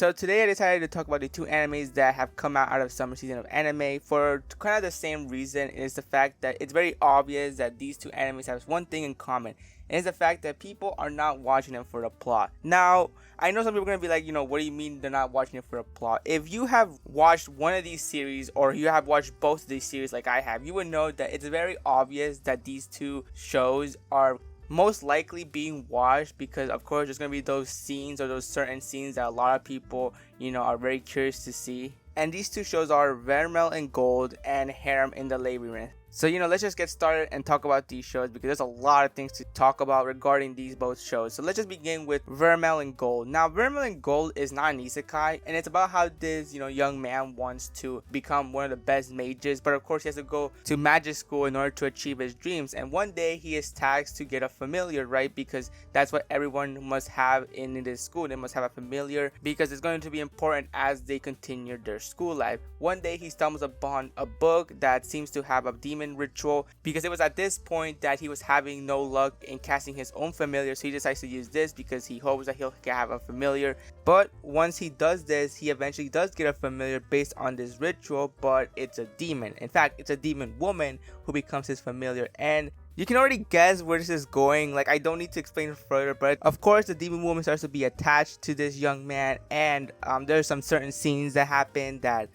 So today I decided to talk about the two animes that have come out of summer season of anime for kind of the same reason. Is the fact that it's very obvious that these two animes have one thing in common. And it's the fact that people are not watching them for the plot. Now, I know some people are going to be like, what do you mean they're not watching it for a plot? If you have watched one of these series or you have watched both of these series like I have, you would know that it's very obvious that these two shows are most likely being watched because of course there's going to be those scenes or those certain scenes that a lot of people are very curious to see, and these two shows are Vermeil in Gold and Harem in the Labyrinth. So let's just get started and talk about these shows because there's a lot of things to talk about regarding these both shows. So let's just begin with Vermeil in Gold. Now Vermeil in Gold is not an isekai, and it's about how this young man wants to become one of the best mages, but of course he has to go to magic school in order to achieve his dreams. And one day he is tasked to get a familiar, right? Because that's what everyone must have in this school. They must have a familiar because it's going to be important as they continue their school life. One day he stumbles upon a book that seems to have a demon ritual, because it was at this point that he was having no luck in casting his own familiar, so he decides to use this because he hopes that he'll have a familiar. But once he does this, he eventually does get a familiar based on this ritual, but it's a demon. In fact, it's a demon woman who becomes his familiar, and you can already guess where this is going. Like, I don't need to explain further, but of course the demon woman starts to be attached to this young man, and there's some certain scenes that happen that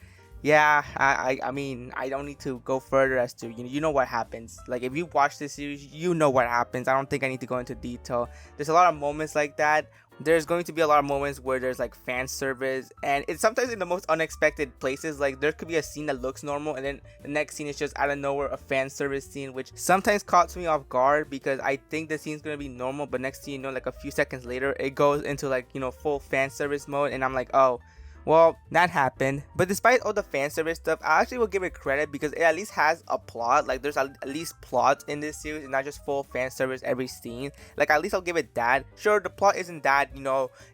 I mean, I don't need to go further as to, you know what happens. Like, if you watch this series, you know what happens. I don't think I need to go into detail. There's a lot of moments like that. There's going to be a lot of moments where there's like fan service, and it's sometimes in the most unexpected places. Like, there could be a scene that looks normal, and then the next scene is just out of nowhere a fan service scene, which sometimes caught me off guard because I think the scene's gonna be normal, but next thing you know, like a few seconds later, it goes into like full fan service mode, and I'm like, oh. Well, that happened. But despite all the fan service stuff, I actually will give it credit because it at least has a plot. Like, there's at least plot in this series and not just full fan service every scene. Like, at least I'll give it that. Sure, the plot isn't that,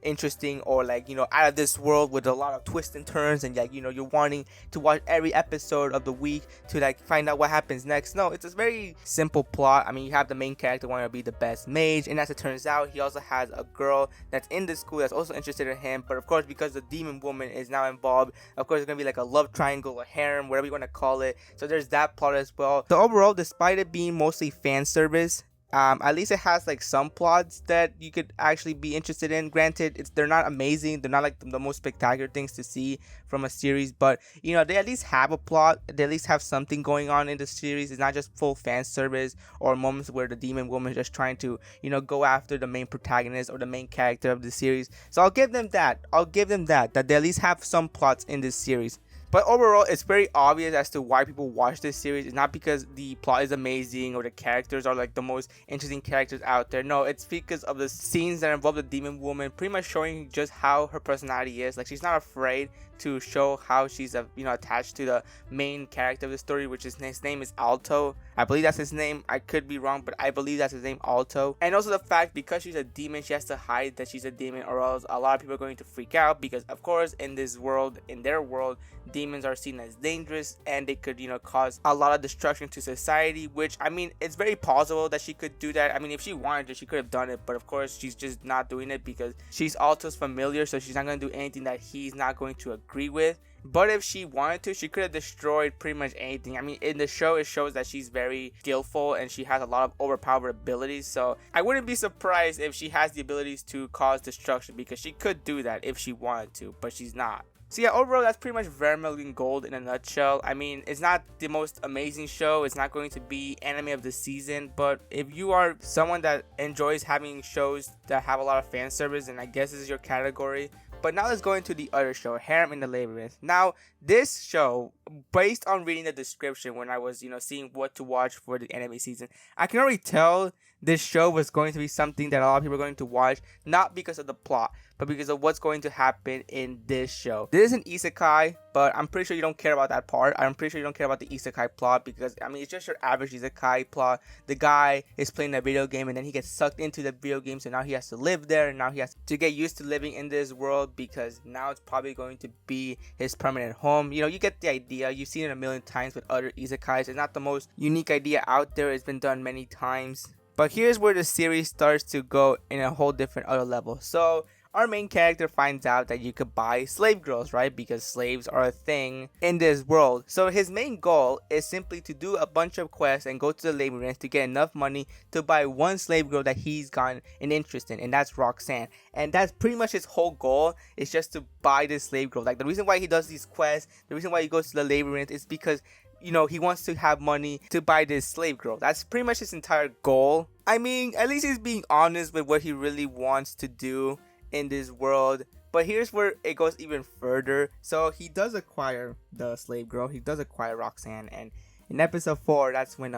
interesting or like, out of this world with a lot of twists and turns and like, you're wanting to watch every episode of the week to like find out what happens next. No, it's a very simple plot. I mean, you have the main character wanting to be the best mage, and as it turns out, he also has a girl that's in the school that's also interested in him. But of course, because the demon woman is now involved, of course, it's gonna be like a love triangle, a harem, whatever you want to call it. So there's that plot as well. So overall, despite it being mostly fan service, at least it has like some plots that you could actually be interested in. Granted, they're not amazing, they're not like the most spectacular things to see from a series, but they at least have a plot, they at least have something going on in the series. It's not just full fan service or moments where the demon woman is just trying to go after the main protagonist or the main character of the series. So I'll give them that that they at least have some plots in this series. But overall, it's very obvious as to why people watch this series. It's not because the plot is amazing or the characters are like the most interesting characters out there. No, it's because of the scenes that involve the demon woman pretty much showing just how her personality is. Like, she's not afraid to show how she's attached to the main character of the story, which is his name is Alto. I believe that's his name. I could be wrong, but I believe that's his name, Alto. And also the fact, because she's a demon, she has to hide that she's a demon, or else a lot of people are going to freak out, because of course in this world, in their world, demons are seen as dangerous and they could cause a lot of destruction to society, which, I mean, it's very possible that she could do that. I mean, if she wanted to, she could have done it, but of course she's just not doing it because she's Alto's familiar, so she's not going to do anything that he's not going to agree with. But if she wanted to, she could have destroyed pretty much anything. I mean, in the show, it shows that she's very skillful and she has a lot of overpowered abilities. So I wouldn't be surprised if she has the abilities to cause destruction, because she could do that if she wanted to, but she's not. So yeah, overall, that's pretty much Vermeil in Gold in a nutshell. I mean, it's not the most amazing show. It's not going to be anime of the season. But if you are someone that enjoys having shows that have a lot of fan service, and I guess this is your category. But now let's go into the other show, Harem in the Labyrinth. Now, this show, based on reading the description when I was, seeing what to watch for the anime season, I can already tell this show was going to be something that a lot of people are going to watch, not because of the plot, but because of what's going to happen in this show. This is an isekai, but I'm pretty sure you don't care about that part. I'm pretty sure you don't care about the isekai plot because, I mean, it's just your average isekai plot. The guy is playing a video game and then he gets sucked into the video game, so now he has to live there, and now he has to get used to living in this world because now it's probably going to be his permanent home. You get the idea. You've seen it a million times with other isekais. It's not the most unique idea out there. It's been done many times. But here's where the series starts to go in a whole different other level. So our main character finds out that you could buy slave girls, right? Because slaves are a thing in this world. So his main goal is simply to do a bunch of quests and go to the labyrinth to get enough money to buy one slave girl that he's gotten an interest in, and that's Roxanne. And that's pretty much his whole goal, is just to buy this slave girl. Like, the reason why he does these quests, the reason why he goes to the labyrinth is because, you know, he wants to have money to buy this slave girl. That's pretty much his entire goal. I mean, at least he's being honest with what he really wants to do in this world. But here's where it goes even further. So he does acquire the slave girl. He does acquire Roxanne, and in episode 4, that's when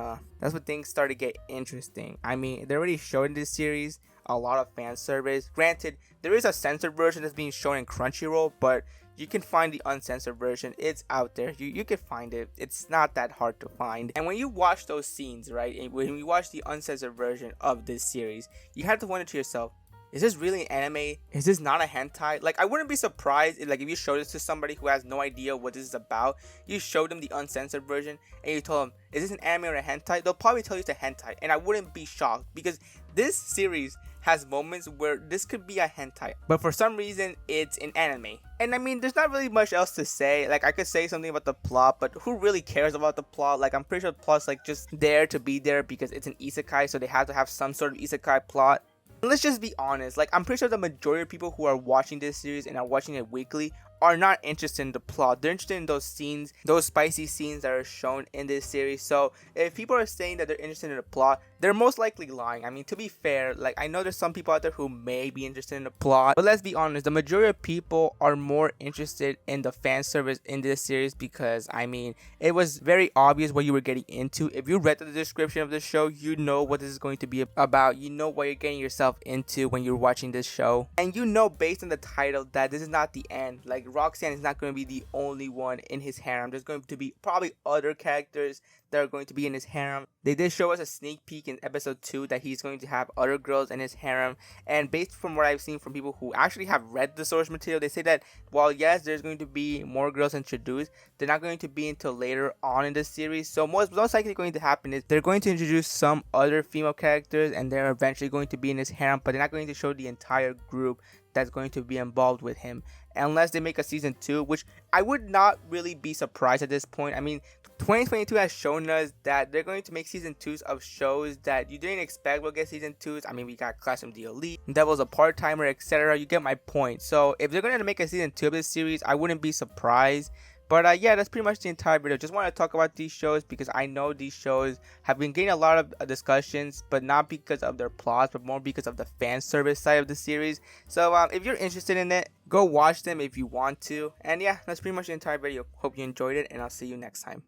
things start to get interesting. I mean, they already showed in this series a lot of fan service. Granted, there is a censored version that's being shown in Crunchyroll, but you can find the uncensored version. It's out there. You can find it. It's not that hard to find. And when you watch those scenes, right, and when you watch the uncensored version of this series, you have to wonder to yourself, is this really an anime? Is this not a hentai? Like, I wouldn't be surprised if you show this to somebody who has no idea what this is about. You show them the uncensored version and you tell them, is this an anime or a hentai? They'll probably tell you it's a hentai, and I wouldn't be shocked, because this series has moments where this could be a hentai, but for some reason it's an anime. And I mean, there's not really much else to say. Like, I could say something about the plot, but who really cares about the plot? Like, I'm pretty sure the plot's like just there to be there because it's an isekai, so they have to have some sort of isekai plot. Let's just be honest, like, I'm pretty sure the majority of people who are watching this series and are watching it weekly are not interested in the plot. They're interested in those scenes, those spicy scenes that are shown in this series. So if people are saying that they're interested in the plot, they're most likely lying. I mean, to be fair, like, I know there's some people out there who may be interested in the plot, but let's be honest, the majority of people are more interested in the fan service in this series, because I mean, it was very obvious what you were getting into. If you read the description of the show, you know what this is going to be about. You know what you're getting yourself into when you're watching this show, and you know based on the title that this is not the end. Like, Roxanne is not going to be the only one in his harem. There's going to be probably other characters that are going to be in his harem. They did show us a sneak peek in episode 2 that he's going to have other girls in his harem, and based from what I've seen from people who actually have read the source material, they say that while yes, there's going to be more girls introduced, they're not going to be until later on in the series. So most likely going to happen is they're going to introduce some other female characters, and they're eventually going to be in his harem, but they're not going to show the entire group that's going to be involved with him, unless they make a season 2, which I would not really be surprised at this point. I mean, 2022 has shown us that they're going to make season 2s of shows that you didn't expect will get season 2s. I mean, we got Clash of the Elite, Devil's a Part-Timer, etc. You get my point. So if they're going to make a season 2 of this series, I wouldn't be surprised. But yeah, that's pretty much the entire video. Just want to talk about these shows because I know these shows have been getting a lot of discussions, but not because of their plots, but more because of the fan service side of the series. So if you're interested in it, go watch them if you want to. And yeah, that's pretty much the entire video. Hope you enjoyed it, and I'll see you next time.